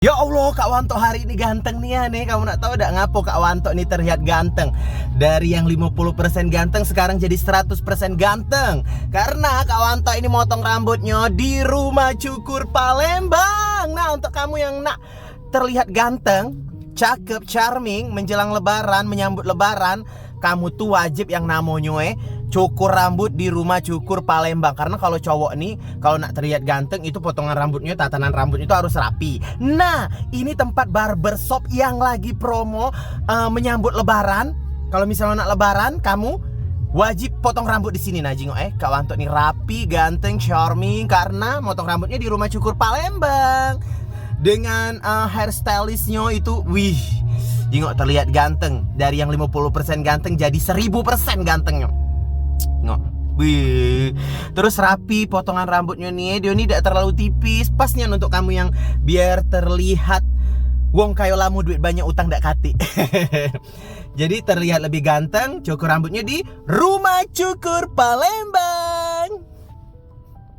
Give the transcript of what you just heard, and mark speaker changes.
Speaker 1: Ya Allah, Kak Wanto hari ini ganteng nih ya nih. Kamu nak tahu gak ngapo Kak Wanto nih terlihat ganteng? Dari yang 50% ganteng sekarang jadi 100% ganteng. Karena Kak Wanto ini motong rambutnya di rumah cukur Palembang. Nah, untuk kamu yang nak terlihat ganteng, cakep, charming menjelang lebaran, menyambut lebaran, kamu tuh wajib yang namanya cukur rambut di rumah cukur Palembang. Karena kalau cowok nih, kalau nak terlihat ganteng itu potongan rambutnya, tatanan rambut itu harus rapi. Nah, ini tempat barbershop yang lagi promo menyambut lebaran. Kalau misalnya nak lebaran, kamu wajib potong rambut di sini. Nah, jingok Kak Wanto nih rapi, ganteng, charming karena motong rambutnya di rumah cukur Palembang. Dengan hairstylistnya itu, wih, jingok terlihat ganteng. Dari yang 50% ganteng jadi 1000% gantengnya. Nggak. Wih. Terus rapi potongan rambutnya nih. Dia ini tidak terlalu tipis. Pasnya untuk kamu yang biar terlihat wong kayo lamu duit banyak utang dak kati. Jadi terlihat lebih ganteng. Cukur rambutnya di rumah cukur Palembang.